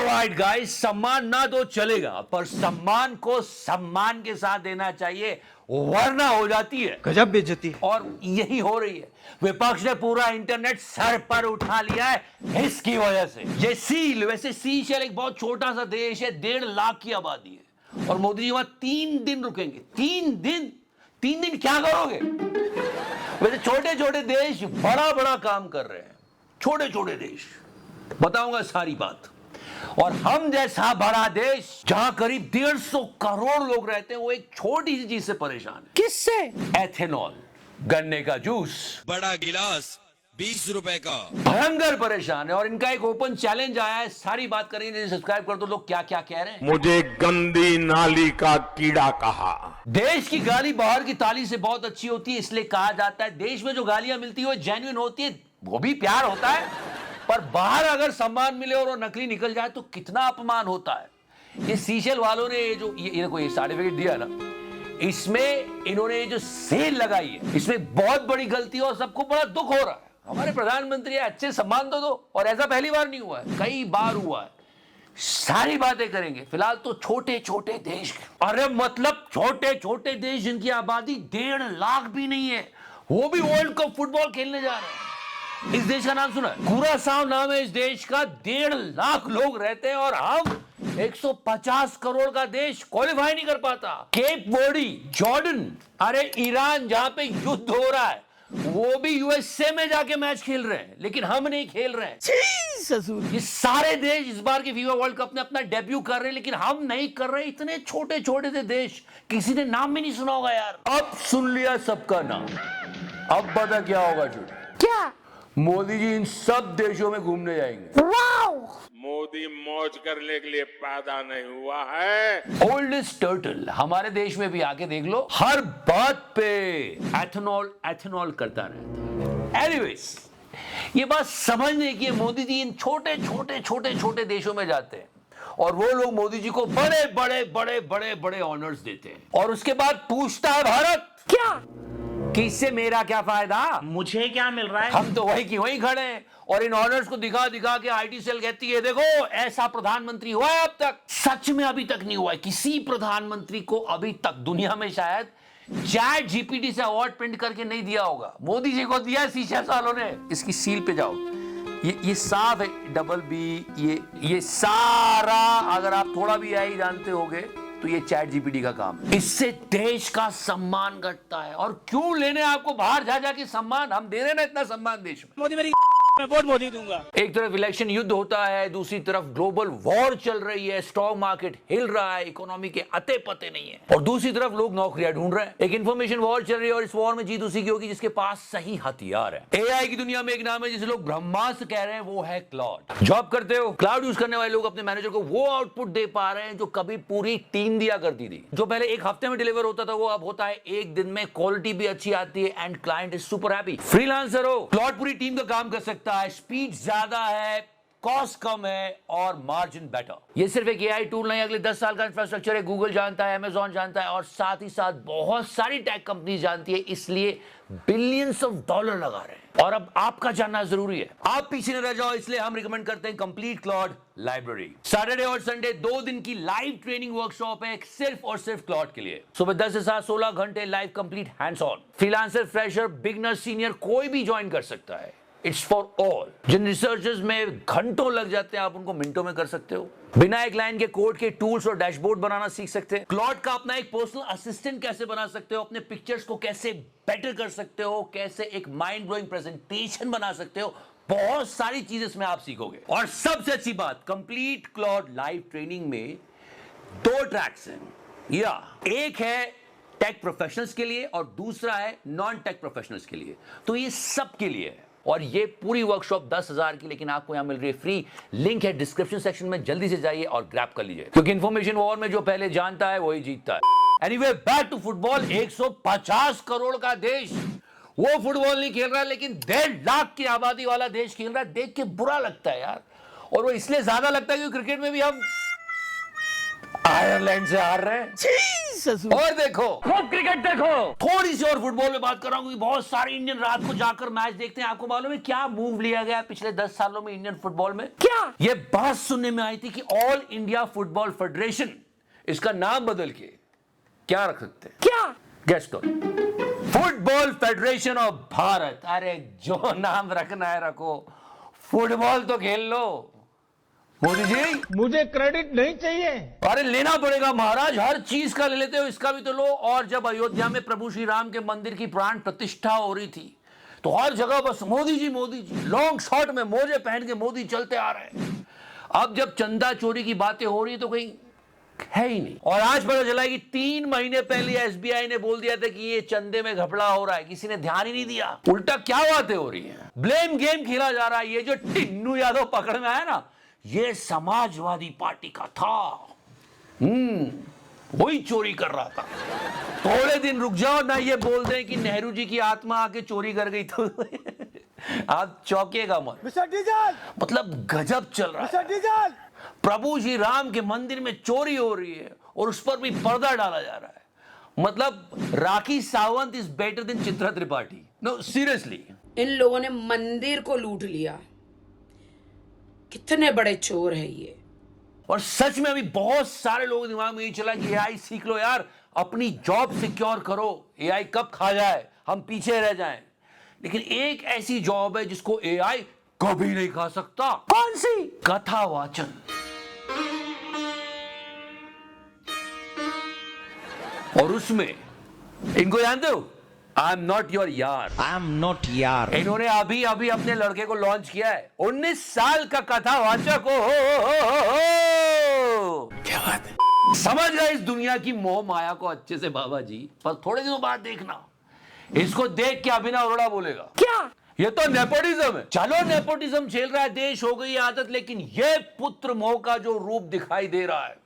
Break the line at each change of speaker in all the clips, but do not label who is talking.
Alright guys, सम्मान ना दो चलेगा, पर सम्मान को सम्मान के साथ देना चाहिए, वरना हो जाती है
गजब बेइज्जती।
और यही हो रही है। विपक्ष ने पूरा इंटरनेट सर पर उठा लिया है इसकी वजह से। ये सील, वैसे सीशेल एक बहुत छोटा सा देश है, 1.5 लाख की आबादी है, और मोदी जी वहां 3 दिन रुकेंगे। 3 दिन क्या करोगे? वैसे छोटे छोटे देश बड़ा बड़ा काम कर रहे हैं, छोटे छोटे देश, बताऊंगा सारी बात। और हम जैसा बड़ा देश जहां करीब 150 करोड़ लोग रहते हैं, वो एक छोटी सी चीज से परेशान है।
किससे?
एथेनॉल, गन्ने का जूस,
बड़ा गिलास 20 रुपए का।
भयंकर परेशान है। और इनका एक ओपन चैलेंज आया है, सारी बात करेंगे। सब्सक्राइब कर दो। लोग क्या क्या कह रहे हैं।
मुझे गंदी नाली का कीड़ा कहा।
देश की गाली बाहर की ताली से बहुत अच्छी होती है, इसलिए कहा जाता है देश में जो गालियां मिलती है वो जेन्युइन होती है, वो भी प्यार होता है। पर बाहर अगर सम्मान मिले और वो नकली निकल जाए तो कितना अपमान होता है। ये सीशेल वालों ने ये सर्टिफिकेट दिया ना, इसमें इन्होंने जो सेल लगाई है, इसमें बहुत बड़ी गलती है और सबको बड़ा दुख हो रहा है। हमारे प्रधानमंत्री है, अच्छे सम्मान तो दो। और ऐसा पहली बार नहीं हुआ है, कई बार हुआ है। सारी बातें करेंगे। फिलहाल तो छोटे छोटे देश, अरे मतलब छोटे छोटे देश जिनकी आबादी 1.5 लाख भी नहीं है, वो भी वर्ल्ड कप फुटबॉल खेलने जा रहे हैं। इस देश का नाम सुना है? कुरासाओ नाम है इस देश का। 1.5 लाख लोग रहते हैं और हम 150 करोड़ का देश क्वालिफाई नहीं कर पाता। केप वर्डी, जॉर्डन, अरे ईरान जहां पे युद्ध हो रहा है, वो भी यूएसए में जाके मैच खेल रहे हैं, लेकिन हम नहीं खेल रहे हैं।
ससुर।
ये सारे देश इस बार के फीफा वर्ल्ड कप में अपना डेब्यू कर रहे हैं, लेकिन हम नहीं कर रहे। इतने छोटे छोटे से देश, किसी ने नाम भी नहीं सुना होगा यार। अब सुन लिया सबका नाम, अब पता क्या होगा? जुड़
क्या?
मोदी जी इन सब देशों में घूमने जाएंगे।
मोदी मौज करने के लिए पैदा नहीं हुआ है।
ओल्डेस्ट टर्टल हमारे देश में भी आके देख लो, हर बात पे एथेनॉल एथेनॉल करता रहता है। एनीवेज, ये बात समझने की, मोदी जी इन छोटे छोटे छोटे छोटे देशों में जाते हैं और वो लोग मोदी जी को बड़े बड़े बड़े बड़े बड़े ऑनर्स देते हैं, और उसके बाद पूछता है भारत
क्या?
कि इससे मेरा क्या फायदा,
मुझे क्या मिल रहा है?
हम तो वही की वही खड़े हैं। और इन ऑनर्स को दिखा दिखा के आईटी सेल कहती है देखो ऐसा प्रधानमंत्री हुआ है अब तक। सच में अभी तक नहीं हुआ है। किसी प्रधानमंत्री को अभी तक दुनिया में शायद चैट जीपीटी से अवार्ड प्रिंट करके नहीं दिया होगा। मोदी जी को दिया सीशेल वालों ने। इसकी सील पे जाओ, ये साफ है, डबल बी, ये सारा अगर आप थोड़ा भी आई जानते होगे तो ये चैट जीपीटी का काम है। इससे देश का सम्मान घटता है। और क्यों लेने आपको बाहर जा जाके सम्मान? हम दे रहे ना इतना सम्मान देश में।
मोदी मेरी मैं वोट मोदी दूंगा।
एक तरफ इलेक्शन युद्ध होता है, दूसरी तरफ ग्लोबल वॉर चल रही है, स्टॉक मार्केट हिल रहा है, इकोनॉमी के अते पते नहीं है, और दूसरी तरफ लोग नौकरियां ढूंढ रहे हैं। एक इंफॉर्मेशन वॉर चल रही है और इस वॉर में जीत उसी की होगी जिसके पास सही हथियार है। एआई की दुनिया में एक नाम है जिसे लोग ब्रह्मास्त्र कह रहे हैं, वो है क्लाउड। जॉब करते हो, क्लाउड यूज करने वाले लोग अपने मैनेजर को वो आउटपुट दे पा रहे हैं जो कभी पूरी टीम दिया करती थी। जो पहले एक हफ्ते में डिलीवर होता था, वो अब होता है 1 दिन में। क्वालिटी भी अच्छी आती है and client is super happy. Freelancer हो, क्लाउड पूरी टीम का काम कर सकता है, स्पीड ज्यादा है, कॉस्ट कम है और मार्जिन बेटर। ये सिर्फ एक एआई टूल नहीं, अगले 10 साल का इंफ्रास्ट्रक्चर है। गूगल जानता है, अमेजॉन जानता है और साथ ही साथ बहुत सारी टेक कंपनी जानती है, इसलिए बिलियंस ऑफ डॉलर लगा रहे हैं। और अब आपका जानना जरूरी है, आप पीछे न रह जाओ, इसलिए हम रिकमेंड करते हैं कंप्लीट क्लाउड लाइब्रेरी। सैटरडे और संडे 2 दिन की लाइव ट्रेनिंग वर्कशॉप है सिर्फ और सिर्फ क्लाउड के लिए। सुबह 10 से 7 16 घंटे live, complete hands on. Freelancer, fresher, beginner, senior कोई भी ज्वाइन कर सकता है। It's for all. जिन रिसर्चर्स में घंटों लग जाते हैं, आप उनको मिनटों में कर सकते हो। बिना एक लाइन के कोड के टूल्स और डैशबोर्ड बनाना सीख सकते हैं। क्लॉड का अपना एक पर्सनल असिस्टेंट कैसे बना सकते हो, अपने पिक्चर्स को कैसे बेटर कर सकते हो, कैसे एक माइंड ब्लोइंग प्रेजेंटेशन बना सकते हो, बहुत सारी चीजें इसमें आप सीखोगे। और सबसे अच्छी बात, कंप्लीट क्लॉड लाइव ट्रेनिंग में 2 ट्रैक्स हैं। या एक है टेक प्रोफेशनल्स के लिए और दूसरा है नॉन टेक प्रोफेशनल्स के लिए। तो ये सबके लिए है। और ये पूरी वर्कशॉप 10,000 की, लेकिन आपको यहां मिल रही है फ्री। लिंक है डिस्क्रिप्शन सेक्शन में, जल्दी से जाइए और ग्रैब कर लीजिए, क्योंकि इंफॉर्मेशन वॉर में जो पहले जानता है वही जीतता है। Anyway, back to football. 150 crore का देश वो फुटबॉल नहीं खेल रहा, लेकिन 1.5 लाख की आबादी वाला देश खेल रहा है। देख के बुरा लगता है यार। और वो इसलिए ज्यादा लगता है क्योंकि क्रिकेट में भी हम आयरलैंड से हार रहे हैं।
ससुर
और देखो खूब क्रिकेट देखो। थोड़ी सी और फुटबॉल में बात कर रहा हूँ क्योंकि बहुत सारे इंडियन रात को जाकर मैच देखते हैं। आपको मालूम है क्या मूव लिया गया पिछले 10 सालों में इंडियन फुटबॉल में? क्या ये बात सुनने में आई थी कि ऑल इंडिया फुटबॉल फेडरेशन, इसका नाम बदल के क्या रख सकते हैं? क्या गेस करो? Football federation of Bharat. अरे जो नाम रखना है रखो, फुटबॉल तो खेल लो। मोदी जी
मुझे क्रेडिट नहीं चाहिए।
अरे लेना पड़ेगा महाराज, हर चीज का ले लेते हो, इसका भी तो लो। और जब अयोध्या में प्रभु श्री राम के मंदिर की प्राण प्रतिष्ठा हो रही थी तो हर जगह बस मोदी जी लॉन्ग शॉट में मोजे पहन के मोदी चलते आ रहे हैं। अब जब चंदा चोरी की बातें हो रही तो कहीं है ही नहीं। और आज पता चला कि 3 महीने पहले एसबीआई ने बोल दिया था कि ये चंदे में घपला हो रहा है, किसी ने ध्यान ही नहीं दिया। उल्टा क्या बातें हो रही हैं, ब्लेम गेम खेला जा रहा है। ये जो टिन्नू यादव पकड़ में आया ना, ये समाजवादी पार्टी का था। वही चोरी कर रहा था। थोड़े दिन रुक जाओ ना, ये बोल दें कि नेहरू जी की आत्मा आके चोरी कर गई तो आप चौंकेगा मत।
मिस्टर डीजल,
मतलब गजब चल रहा
मिस्टर
है।
डीजल,
प्रभु श्री राम के मंदिर में चोरी हो रही है और उस पर भी पर्दा डाला जा रहा है। मतलब Rakhi Sawant is better than Chitra Tripathi. No seriously,
इन लोगों ने मंदिर को लूट लिया। कितने बड़े चोर है ये।
और सच में अभी बहुत सारे लोगों के दिमाग में ये चला कि एआई सीख लो यार, अपनी जॉब सिक्योर करो, एआई कब खा जाए, हम पीछे रह जाएं। लेकिन एक ऐसी जॉब है जिसको एआई कभी नहीं खा सकता। कौन सी? कथा वाचन। और उसमें इनको जानते हो, आई एम नॉट योर यार।
आई एम नॉट यार।
इन्होंने अभी अभी अपने लड़के को लॉन्च किया है, 19 साल का कथावाचक। क्या बात है। समझ गए इस दुनिया की मोह माया को अच्छे से बाबा जी। पर थोड़े दिनों बाद देखना, इसको देख के अभिनव अरोड़ा बोलेगा क्या ये तो नेपोटिज्म है। चलो नेपोटिज्म झेल रहा है देश, हो गई आदत, लेकिन ये पुत्र मोह का जो रूप दिखाई दे रहा है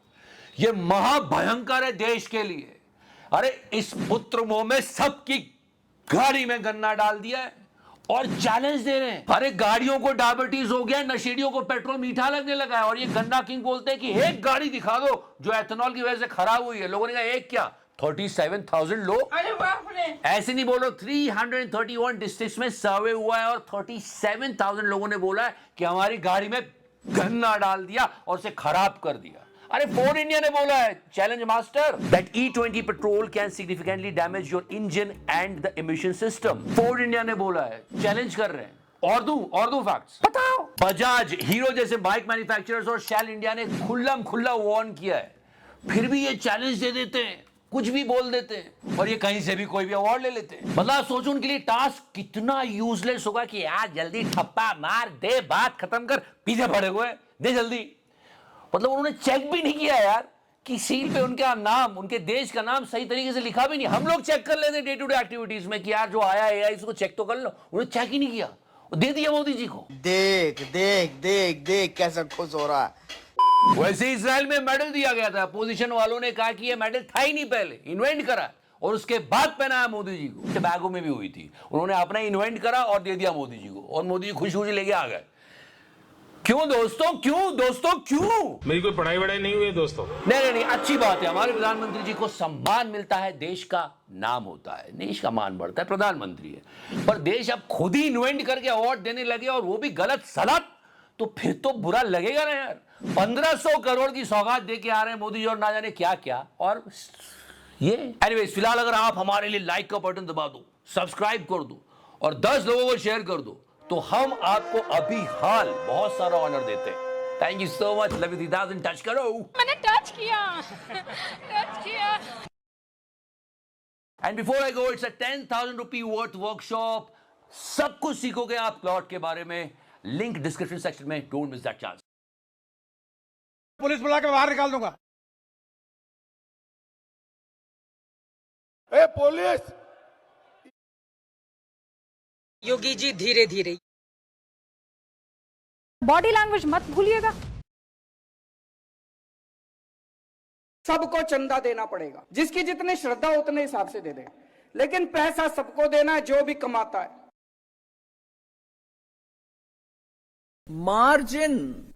ये महाभयंकर है देश के लिए। अरे इस पुत्र मोह में सबकी गाड़ी में गन्ना डाल दिया है और चैलेंज दे रहे हैं। अरे गाड़ियों को डायबिटीज हो गया, नशेड़ियों को पेट्रोल मीठा लगने लगा है। और ये गन्ना किंग बोलते हैं कि एक गाड़ी दिखा दो जो एथेनॉल की वजह से खराब हुई है। लोगों ने कहा एक क्या, 37,000 लोग।
अरे बाप रे।
ऐसे नहीं बोलो, 331 डिस्ट्रिक्ट्स में सर्वे हुआ है और 37,000 लोगों ने बोला है कि हमारी गाड़ी में गन्ना डाल दिया और उसे खराब कर दिया। अरे फोर्ड इंडिया ने बोला है, challenge master, that E20 petrol can significantly damage your engine and the emission system. Ford India ने बोला है, चैलेंज कर रहे हैं। और दो फैक्ट्स बताओ। बजाज, हीरो जैसे बाइक मैन्युफैक्चरर्स और शेल इंडिया ने खुल्ला वार्न किया है, फिर भी ये चैलेंज दे देते हैं, कुछ भी बोल देते हैं और ये कहीं से भी कोई भी अवार्ड ले लेते हैं। मतलब सोचो उनके लिए टास्क कितना यूजलेस होगा कि यार जल्दी ठप्पा मार दे, बात खत्म कर, पीछे पड़े हुए दे जल्दी। मतलब उन्होंने चेक भी नहीं किया यार कि सील पे उनका नाम, उनके देश का नाम सही तरीके से लिखा भी नहीं। हम लोग चेक कर लेते डे टू डे एक्टिविटीज में कि यार जो आया एआई इसको चेक तो कर लो, उन्होंने चेक ही नहीं किया, दे दिया मोदी जी को।
देख देख देख देख कैसा खुश हो रहा है।
वैसे इजराइल में मेडल दिया गया था, अपोजिशन वालों ने कहा कि ये मेडल था ही नहीं, पहले इन्वेंट करा और उसके बाद पहनाया मोदी जी को। टबैगो में भी हुई थी, उन्होंने अपना इन्वेंट करा और दे दिया मोदी जी को और मोदी जी खुशी खुशी लेके आ गए। क्यों दोस्तों, क्यों?
मेरी कोई पढ़ाई वढ़ाई नहीं हुई है दोस्तों।
नहीं, अच्छी बात है, हमारे प्रधानमंत्री जी को सम्मान मिलता है, देश का नाम होता है, देश का मान बढ़ता है, प्रधानमंत्री है। पर देश अब खुद ही इन्वेंट करके अवार्ड देने लगे और वो भी गलत सलत, तो फिर तो बुरा लगेगा ना यार। 1500 करोड़ की सौगात दे के आ रहे हैं मोदी जी और ना जाने क्या क्या। और ये एनीवेज, फिलहाल अगर आप हमारे लिए लाइक का बटन दबा दो, सब्सक्राइब कर दो और 10 लोगों को शेयर कर दो तो हम आपको अभी हाल बहुत सारा ऑनर देते हैं। Thank you so much, love you 3000, touch करो।
मैंने टच किया।
And before I go, it's a 10,000 rupee worth workshop. सब कुछ सीखोगे आप प्लॉट के बारे में, लिंक डिस्क्रिप्शन सेक्शन में, don't miss that chance.
Police बुला के बाहर निकाल दूंगा।
ए पुलिस,
योगी जी धीरे धीरे।
बॉडी लैंग्वेज मत भूलिएगा।
सबको चंदा देना पड़ेगा, जिसकी जितनी श्रद्धा उतने हिसाब से दे दे, लेकिन पैसा सबको देना है जो भी कमाता है।
मार्जिन